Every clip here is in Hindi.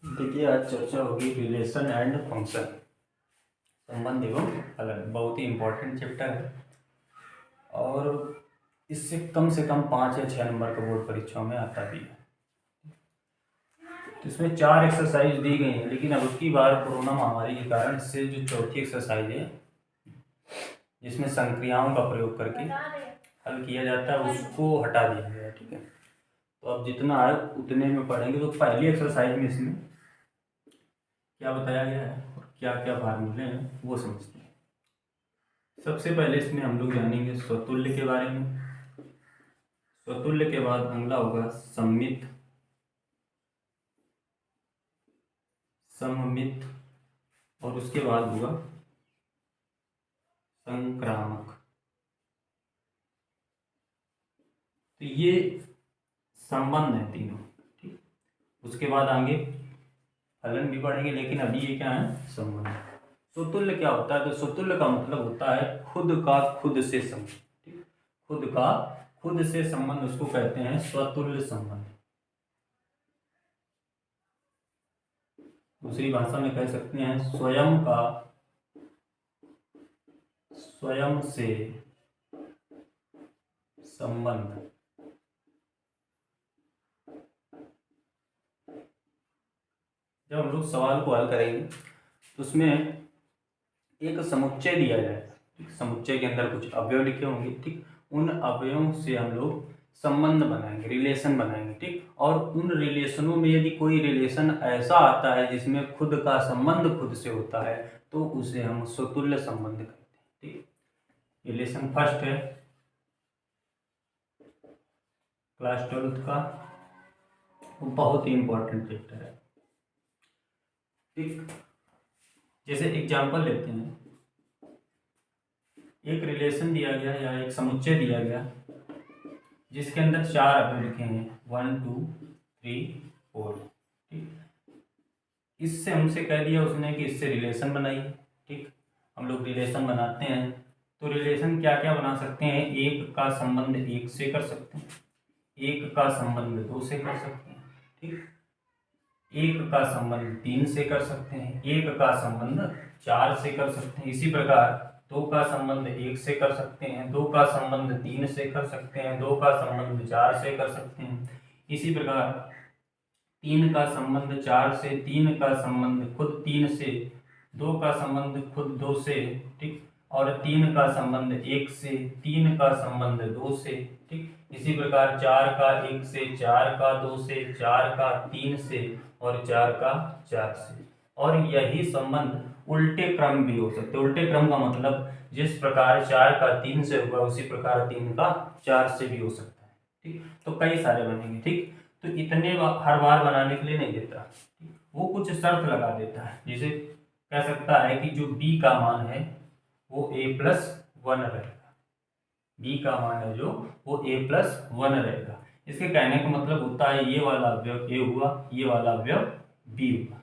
देखिए आज चर्चा होगी रिलेशन एंड फंक्शन, संबंध एवं फलन। बहुत ही इम्पोर्टेंट चैप्टर है और इससे कम से कम 5 या 6 नंबर का बोर्ड परीक्षाओं में आता भी है। तो इसमें 4 एक्सरसाइज दी गई हैं, लेकिन अब की बार कोरोना महामारी के कारण इससे जो चौथी एक्सरसाइज है जिसमें संक्रियाओं का प्रयोग करके हल किया जाता है उसको हटा दिया गया है। ठीक है, तो अब जितना है उतने में पढ़ेंगे। तो पहली एक्सरसाइज में इसमें क्या बताया गया है और क्या क्या फार्मूले हैं वो समझते हैं। सबसे पहले इसमें हम लोग जानेंगे स्वतुल्य के बारे में। स्वतुल्य के बाद अगला होगा सममित, सममित और उसके बाद होगा संक्रामक। तो ये संबंध है तीनों। ठीक, उसके बाद आगे फलन भी पढ़ेंगे, लेकिन अभी ये क्या है, संबंध। स्वतुल्य क्या होता है? तो स्वतुल्य का मतलब होता है खुद का खुद से संबंध। ठीक, खुद का खुद से संबंध उसको कहते हैं स्वतुल्य संबंध। दूसरी भाषा में कह सकते हैं स्वयं का स्वयं से संबंध। जब हम लोग सवाल को हल करेंगे तो उसमें एक समुच्चय दिया जाएगा। ठीक, समुच्चय के अंदर कुछ अवयव लिखे होंगे। ठीक, उन अवयवों से हम लोग संबंध बनाएंगे, रिलेशन बनाएंगे। ठीक, और उन रिलेशनों में यदि कोई रिलेशन ऐसा आता है जिसमें खुद का संबंध खुद से होता है तो उसे हम स्वतुल्य संबंध कहते हैं। ठीक, रिलेशन फर्स्ट है क्लास 12th का, वो बहुत ही इंपॉर्टेंट चैप्टर है। ठीक, जैसे एग्जाम्पल लेते हैं, एक रिलेशन दिया गया या एक समुच्चय दिया गया जिसके अंदर 4 अवयव लिखे हैं 1 2 3 4। ठीक, इससे हमसे कह दिया उसने कि इससे रिलेशन बनाइए। ठीक, हम लोग रिलेशन बनाते हैं तो रिलेशन क्या क्या बना सकते हैं? एक का संबंध एक से कर सकते हैं, एक का संबंध 2 से कर सकते हैं। ठीक, एक का संबंध 3 से कर सकते हैं, एक का संबंध 4 से कर सकते हैं। इसी प्रकार 2 का संबंध 1 से कर सकते हैं, 2 का संबंध 3 से कर सकते हैं, 2 का संबंध 4 से कर सकते हैं। इसी प्रकार 3 का संबंध 4 से, 3 का संबंध खुद 3 से, 2 का संबंध खुद 2 से। ठीक, और 3 का संबंध 1 से, 3 का संबंध 2 से। ठीक, इसी प्रकार 4 का 1 से, 4 का 2 से, 4 का 3 से और 4 का 4 से। और यही संबंध उल्टे क्रम भी हो सकते। उल्टे क्रम का मतलब जिस प्रकार 4 का 3 से होगा उसी प्रकार 3 का 4 से भी हो सकता है। ठीक, तो कई सारे बनेंगे। ठीक, तो इतने हर बार बनाने के लिए नहीं देता, वो कुछ शर्त लगा देता है। जैसे कह सकता है कि जो b का मान है वो a+1 रहेगा। b का मान है जो वो a+1 रहेगा। इसके कहने का मतलब होता है ये वाला अवयव a हुआ, ये वाला अवयव b हुआ।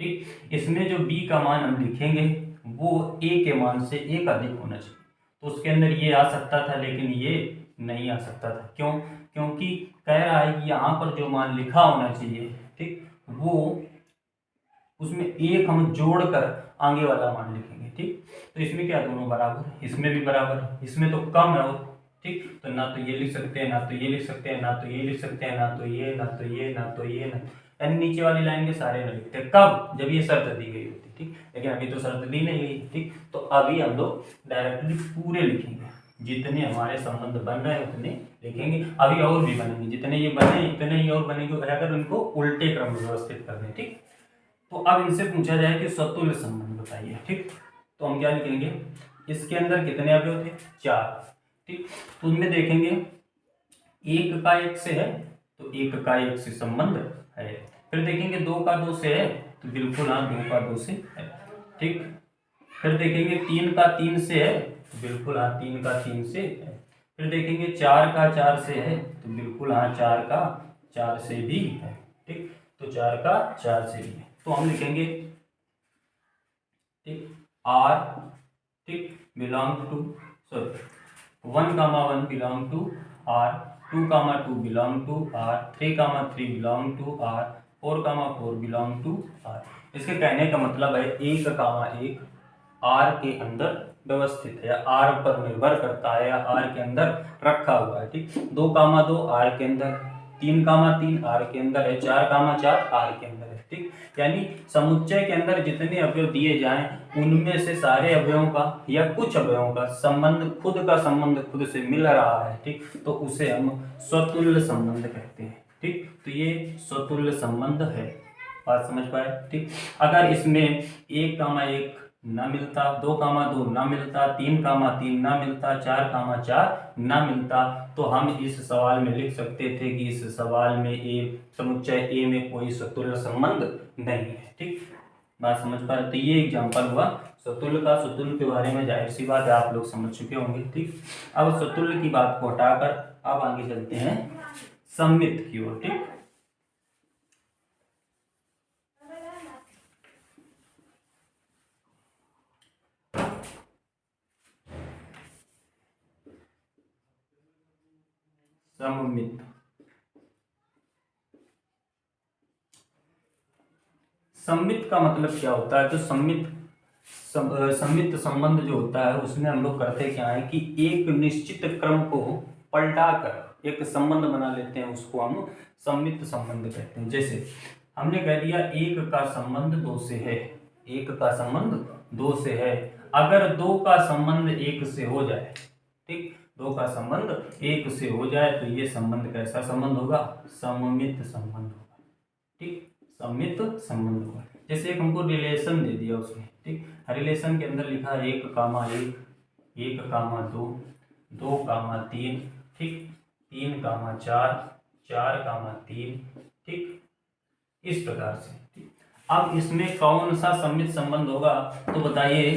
ठीक, इसमें जो b का मान हम लिखेंगे वो a के मान से 1 अधिक होना चाहिए। तो उसके अंदर ये आ सकता था लेकिन ये नहीं आ सकता था। क्यों? क्योंकि कह रहा है कि यहाँ पर जो मान लिखा होना चाहिए, ठीक, वो उसमें 1 हम जोड़कर आगे वाला मान लिखेंगे। ठीक, तो इसमें क्या दोनों बराबर, इसमें भी बराबर, इसमें तो कम है वो। ठीक, तो ना तो ये लिख सकते हैं, ना तो ये लिख सकते हैं, ना तो ये लिख सकते हैं, ना तो ये, ना तो ये, ना तो ये, ना, यानी नीचे वाली लाइन के सारे ना लिखते हैं। कब? जब ये शर्त दी गई होती। ठीक, लेकिन अभी तो शर्त दी नहीं गई। ठीक, तो अभी हम लोग डायरेक्टली पूरे लिखेंगे, जितने हमारे संबंध बन रहे हैं उतने लिखेंगे। अभी और भी बनेंगे, जितने ये बने इतने ही और बनेंगे अगर उनको उल्टे क्रम में व्यवस्थित कर दें। ठीक, तो अब इनसे पूछा जाए कि स्वतुल्य संबंध बताइए। ठीक, तो हम क्या लिखेंगे? इसके अंदर कितने अवयव थे? 4। ठीक, तो उनमें देखेंगे 1 का 1 से है तो 1 का 1 से संबंध है। फिर देखेंगे 2 का 2 से है तो बिल्कुल हाँ 2 का 2 से है। ठीक, फिर देखेंगे 3 का 3 से है तो बिल्कुल हाँ 3 का 3 से है। फिर देखेंगे 4 का 4 से है तो बिल्कुल हाँ 4 का 4 से भी है। ठीक, तो 4 का 4 से भी है। तो हम लिखेंगे ठीक R, ठीक, belong to, sorry 1,1 belong to R, 2,2 belong to R, 3,3 belong to R, 4, 4 belong to R. इसके कहने का मतलब है 1, 1 आर के अंदर व्यवस्थित है या आर पर निर्भर करता है या आर के अंदर रखा हुआ है। ठीक, 2, 2 आर के अंदर, 3, 3 आर के अंदर है, 4, 4 आर के अंदर है। ठीक, यानी समुच्चय के अंदर जितने अवयव दिए जाएं उनमें से सारे अवयवों का या कुछ अवयवों का संबंध खुद से मिल रहा है। ठीक, तो उसे हम स्वतुल्य संबंध कहते हैं। ठीक, तो ये स्वतुल्य संबंध है, बात समझ पाए। ठीक, अगर इसमें 1, 1 ना मिलता, 2, 2 ना मिलता, 3, 3 ना मिलता, 4, 4 ना मिलता, तो हम इस सवाल में लिख सकते थे कि इस सवाल में समुच्चय ए में कोई स्वतुल्य संबंध नहीं है। ठीक, बात समझ पा रहे। तो ये एग्जांपल हुआ स्वतुल्य का। स्वतुल्य के बारे में जाहिर सी बात है आप लोग समझ चुके होंगे। ठीक, अब स्वतुल्य की बात को हटाकर अब आगे चलते हैं सममित की ओर। ठीक, सममित, सममित का मतलब क्या होता है? तो सममित संबंध जो होता है उसमें हम लोग करते क्या है कि एक निश्चित क्रम को पलटाकर एक संबंध बना लेते हैं, उसको हम सममित संबंध कहते हैं। जैसे हमने कह दिया 1 का संबंध 2 से है, 1 का संबंध 2 से है। अगर 2 का संबंध 1 से हो जाए, ठीक, 2 का संबंध 1 से हो जाए तो ये संबंध कैसा संबंध होगा? सममित संबंध होगा। ठीक, सममित संबंध होगा। जैसे एक हमको रिलेशन दे दिया उसने, ठीक, रिलेशन के अंदर लिखा 1, 1, 1, 2, 2, 3, ठीक, 3, 4, 4, 3, ठीक, इस प्रकार से। ठीक, अब इसमें कौन सा सममित संबंध होगा? तो बताइए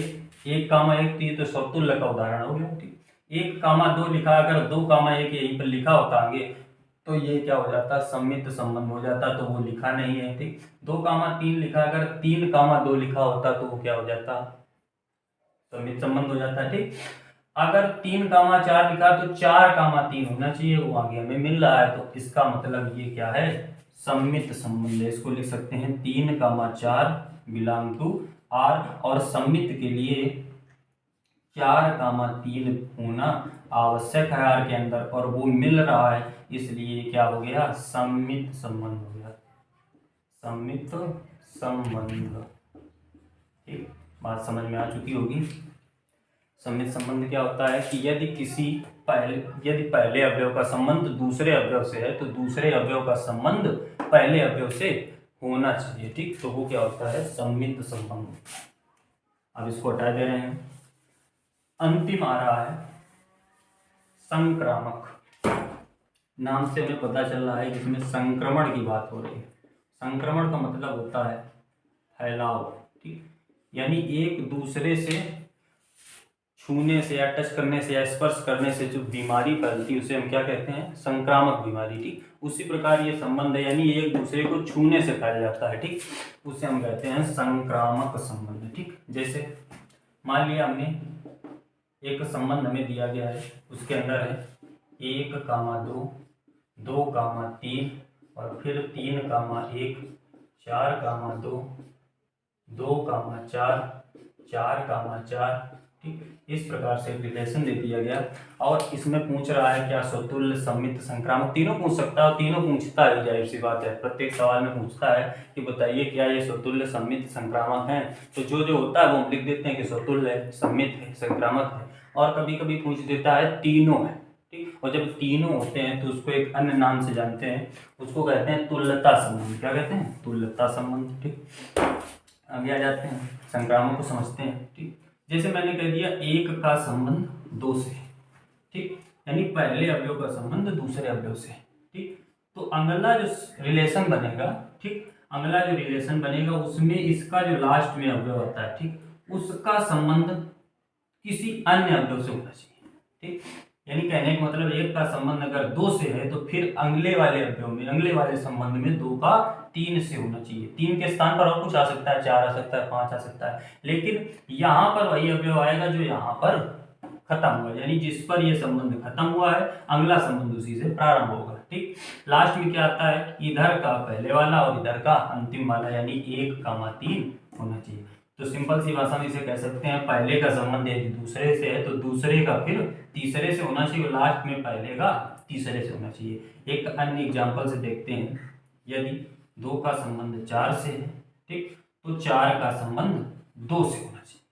1, 1 तो ये तो स्वतुल्य का उदाहरण हो गया। ठीक, 1, 2 लिखा, अगर 2, 1 यहीं पर लिखा होता आगे तो ये क्या हो जाता? सममित संबंध हो जाता, तो वो लिखा नहीं है। ठीक, 2, 3 लिखा, अगर 3, 2 लिखा होता तो वो क्या हो जाता? सममित संबंध हो जाता है। ठीक, अगर 3, 4 लिखा तो 4, 3 होना चाहिए, वो आगे हमें मिल रहा है, तो इसका मतलब ये क्या है? सममित संबंध है। इसको लिख सकते हैं 3, 4 बिलोंग टू आर, और सममित के लिए 4, 3 होना आवश्यक है आर के अंदर, और वो मिल रहा है, इसलिए क्या हो गया? सममित संबंध हो गया, सममित संबंध। ठीक, बात समझ में आ चुकी होगी। सममित संबंध क्या होता है कि यदि पहले अवयव का संबंध दूसरे अवयव से है तो दूसरे अवयव का संबंध पहले अवयव से होना चाहिए। ठीक, तो वो क्या होता है? सममित संबंध। अब इसको हटा दे रहे हैं। अंतिम आ रहा है संक्रामक। नाम से हमें पता चल रहा है कि इसमें संक्रमण की बात हो रही है। संक्रमण का मतलब होता है फैलाव। ठीक, यानी एक दूसरे से छूने से या टच करने से या स्पर्श करने से जो बीमारी फैलती है उसे हम क्या कहते हैं? संक्रामक बीमारी। ठीक, उसी प्रकार ये संबंध है, यानी एक दूसरे को छूने से फैल जाता है। ठीक, उसे हम कहते हैं संक्रामक संबंध। ठीक, जैसे मान लिया हमने एक संबंध हमें दिया गया है, उसके अंदर है 1, 2, 2, 3 और फिर 3, 1, 4, 2, 2, 4, 4, ठीक, इस प्रकार से रिलेशन दे दिया गया। और इसमें पूछ रहा है क्या स्वतुल्य, सममित, संक्रामक, तीनों पूछ सकता है, तीनों पूछता है, जाहिर सी बात है। प्रत्येक सवाल में पूछता है कि बताइए क्या ये स्वतुल्य, सममित, संक्रामक है। तो जो जो होता है वो हम लिख देते हैं कि स्वतुल्य है, सममित है, संक्रामक है। और कभी कभी पूछ देता है तीनों है। ठीक, और जब तीनों होते हैं तो उसको एक अन्य नाम से जानते हैं, उसको कहते हैं तुल्यता संबंध। क्या कहते हैं? तुल्यता संबंध। ठीक, आगे आ जाते हैं, संक्रामक को समझते हैं। ठीक, जैसे मैंने कह दिया 1 का संबंध 2 से, ठीक, यानी पहले अवयव का संबंध दूसरे अवयव से। ठीक, तो अगला जो रिलेशन बनेगा, ठीक, अगला जो रिलेशन बनेगा उसमें इसका जो लास्ट में अवयव आता है, ठीक, उसका संबंध किसी अन्य अवयव से होना चाहिए। ठीक, यानी कहने का मतलब 1 का संबंध अगर 2 से है तो फिर अगले वाले अवयव में, अगले वाले संबंध में 2 का 3 से होना चाहिए। 3 के स्थान पर और कुछ आ सकता है, 4 आ सकता है, 5 आ सकता है, लेकिन यहाँ पर वही अवयव आएगा जो यहाँ पर खत्म हुआ, यानी जिस पर ये संबंध खत्म हुआ है अगला संबंध उसी से प्रारंभ होगा। ठीक, लास्ट में क्या आता है, इधर का पहले वाला और इधर का अंतिम वाला, यानी 1,3 होना चाहिए। तो सिंपल सी भाषा में इसे कह सकते हैं, पहले का संबंध यदि दूसरे से है तो दूसरे का फिर तीसरे से होना चाहिए, लास्ट में पहले का तीसरे से होना चाहिए। एक अन्य एग्जाम्पल से देखते हैं, यदि 2 का संबंध 4 से है, ठीक, तो 4 का संबंध 2 से होना चाहिए,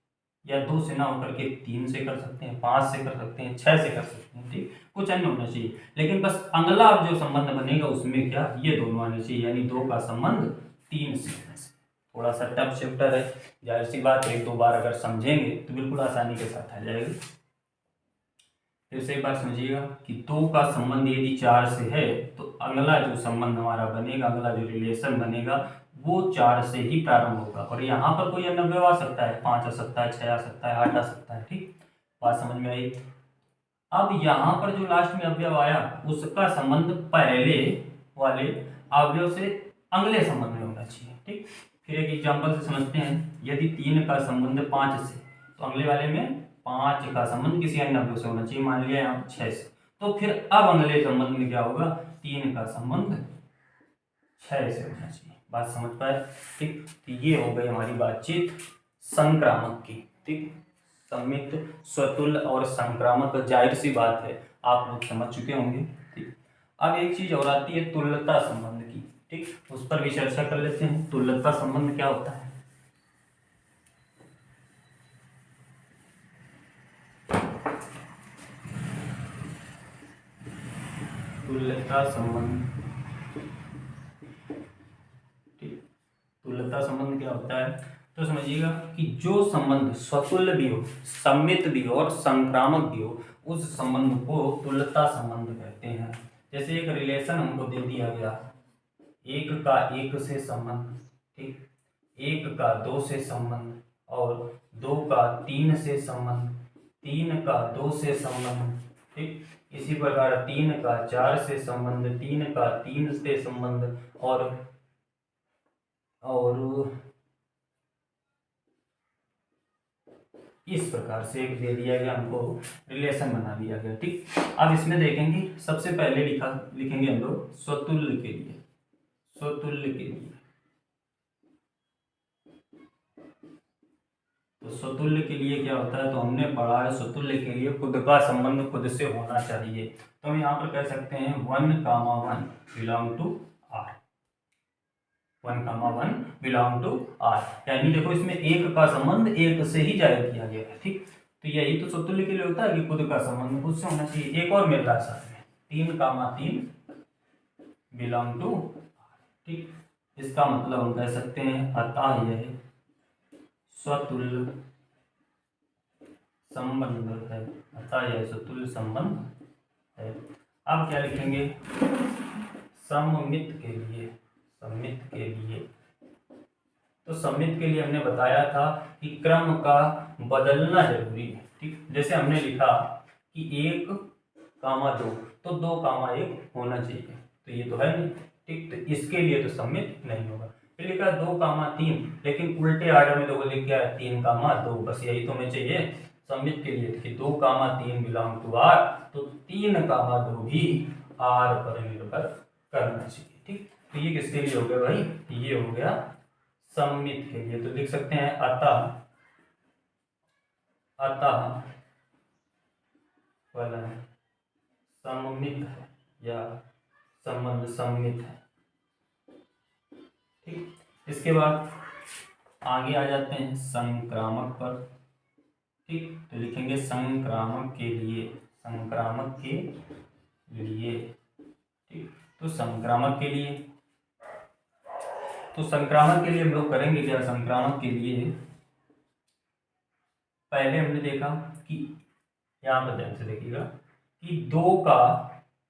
या 2 से ना होकर के 3 से कर सकते हैं, 5 से कर सकते हैं, 6 से कर सकते हैं। ठीक, कुछ अन्य होना चाहिए, लेकिन बस अगला जो संबंध बनेगा उसमें क्या, ये दोनों आने चाहिए, यानी 2 का संबंध 3 से होना चाहिए। थोड़ा सा टफ चैप्टर है, जाहिर सी बात, 1-2 बार अगर समझेंगे तो बिल्कुल आसानी के साथ आ जाएगा। फिर से एक बार समझिएगा कि 2 का संबंध यदि 4 से है तो अगला जो संबंध हमारा बनेगा, अगला जो रिलेशन बनेगा वो 4 से ही प्रारंभ होगा, और यहाँ पर कोई अन्य अवयव आ सकता है, 5 आ सकता है, 6 आ सकता है, 8 आ सकता है। ठीक, बात समझ में आई। अब यहाँ पर जो लास्ट में अवयव आया उसका संबंध पहले वाले अवयव से अगले संबंध में होना चाहिए। ठीक, फिर एक एग्जाम्पल से समझते हैं, यदि 3 का संबंध 5 से, तो अगले वाले में 5 का संबंध किसी अन्य अवयव से होना चाहिए, मान लिया यहाँ 6 से, तो फिर अब अगले संबंध में क्या होगा, 3 का संबंध 6 से होना चाहिए। बात समझ पाए। ठीक, तो ये हो गई हमारी बातचीत संक्रामक की। ठीक, सम्मित, स्वतुल्य और संक्रामक, जाहिर सी बात है आप लोग समझ चुके होंगे। ठीक, अब एक चीज और आती है तुल्यता संबंध की। ठीक, उस पर भी चर्चा कर लेते हैं। तुल्यता संबंध क्या होता है? तुल्यता संबंध, ठीक, तुल्यता संबंध क्या होता है, तो समझिएगा कि जो संबंध स्वतुल्य भी हो, सम्मित भी हो और संक्रामक भी हो, उस संबंध को तुल्यता संबंध कहते हैं। जैसे एक रिलेशन हमको दे दिया गया, 1 का 1 से संबंध, ठीक, 1 का 2 से संबंध, और 2 का 3 से संबंध, 3 का 2 से संबंध, ठीक, इसी प्रकार 3 का 4 से संबंध, 3 का 3 से संबंध, और इस प्रकार से एक दे दिया गया हमको, रिलेशन बना दिया गया। ठीक, अब इसमें देखेंगे, सबसे पहले लिखेंगे हम लोग स्वतुल्य के लिए, स्वतुल्य के लिए। तो स्वतुल्य के लिए क्या होता है, तो हमने पढ़ा है स्वतुल्य के लिए खुद का संबंध खुद से होना चाहिए। तो हम यहाँ पर कह सकते हैं 1,1 belong to R, 1,1 belong to R, यानी देखो इसमें 1 का संबंध 1 से ही जाहिर किया गया है। ठीक, तो यही तो स्वतुल्य के लिए होता है कि खुद का संबंध खुद से होना चाहिए। एक और मिल रहा है साथ में, 3,3 बिलोंग टू आर। ठीक, इसका मतलब हम कह सकते हैं अतः यह स्वतुल्य संबंध है, अतः यह स्वतुल्य संबंध है। अब क्या लिखेंगे, सममित के लिए, सममित के लिए, तो सममित के लिए हमने बताया था कि क्रम का बदलना जरूरी है। ठीक, जैसे हमने लिखा कि 1,2 तो 2,1 होना चाहिए, तो ये तो है नहीं। ठीक, तो इसके लिए तो सममित नहीं होगा। फिर लिखा 2,3, लेकिन उल्टे आर्डर में तो लिख गया 3,2, बस यही तो हमें चाहिए सममित के लिए कि 2,3 बिलोंग टू आर, तो 3,2 भी आर पर निर्भर करना चाहिए। ठीक, तो ये किसके लिए हो गया भाई, ये हो गया सममित के लिए। तो लिख सकते हैं अतः फलन सममित है या संबंध सममित है। ठीक, इसके बाद आगे आ जाते हैं संक्रामक पर। ठीक, तो लिखेंगे संक्रामक के लिए, संक्रामक के लिए। ठीक, तो संक्रामक के लिए, तो संक्रामक के लिए हम लोग करेंगे क्या, संक्रामक के लिए पहले हमने देखा कि यहाँ पर ध्यान से देखिएगा कि 2 का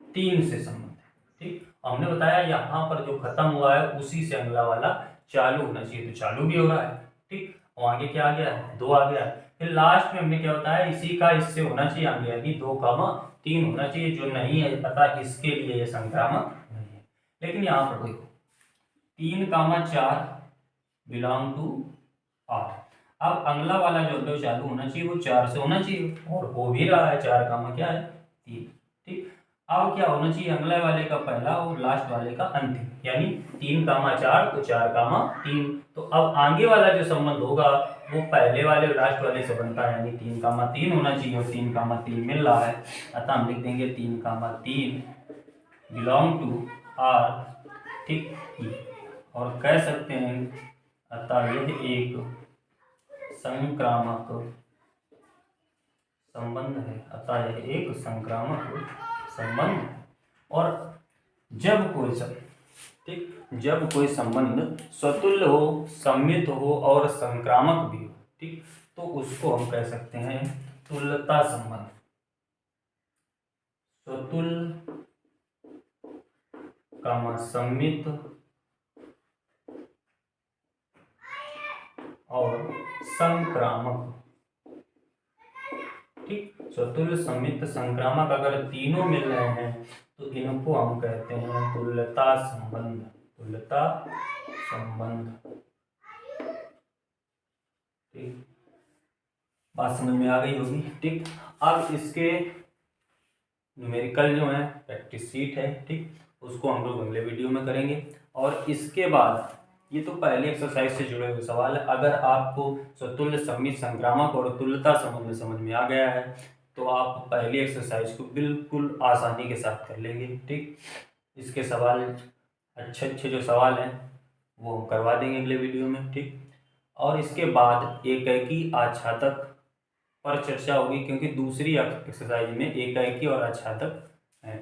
3 से संबंध है। ठीक, हमने बताया यहाँ पर जो खत्म हुआ है उसी से अगला वाला चालू होना चाहिए, तो चालू भी हो रहा है। ठीक, और आगे क्या आ गया, 2 आ गया। फिर लास्ट में हमने क्या बताया, इसी का इससे होना चाहिए आगे, यानी 2,3 होना चाहिए, जो नहीं है पता इसके लिए ये संक्रामक नहीं है। लेकिन यहाँ पर देखो 3,4 बिलोंग टू आर, अब अगला वाला जो है चालू होना चाहिए वो 4 से होना चाहिए, और हो भी रहा है। 4 कामा क्या है 3। ठीक, अब क्या होना चाहिए, अगले वाले का पहला और लास्ट वाले का अंतिम, यानी 3 कामा 4 तो 4 कामा 3। तो अब आगे वाला जो संबंध होगा वो पहले वाले और लास्ट वाले से बनता है, यानी 3 कामा 3 होना चाहिए, और 3 कामा 3 मिल रहा है। अतः हम लिख देंगे 3 कामा 3 बिलोंग टू आर। ठीक, और कह सकते हैं अतः यह एक संक्रामक संबंध है। अतः यह एक संक्रामक संबंध है। और जब कोई ठीक, जब कोई संबंध स्वतुल्य हो, सम्मित हो और संक्रामक भी हो, ठीक, तो उसको हम कह सकते हैं तुल्यता संबंध। स्वतुल्य कामा सम्मित और संक्रामक। ठीक, स्वतुल्य सम्मित संक्रामक अगर तीनों मिल रहे हैं तो इनको हम कहते हैं तुल्यता संबंध। तुल्यता संबंध। ठीक, बात समझ में आ गई होगी। ठीक, अब इसके न्यूमेरिकल जो है प्रैक्टिस सीट है, ठीक, उसको हम लोग अगले वीडियो में करेंगे। और इसके बाद ये तो पहले एक्सरसाइज से जुड़े हुए सवाल है। अगर आपको स्वतुल्य सम्मित संक्रामक और तुल्यता संबंध समझ में आ गया है तो आप पहली एक्सरसाइज को बिल्कुल आसानी के साथ कर लेंगे। ठीक, इसके सवाल अच्छे अच्छे जो सवाल हैं वो हम करवा देंगे अगले वीडियो में। ठीक, और इसके बाद एकाएकी आच्छादक पर चर्चा होगी, क्योंकि दूसरी एक्सरसाइज में एकाएकी और आच्छादक है।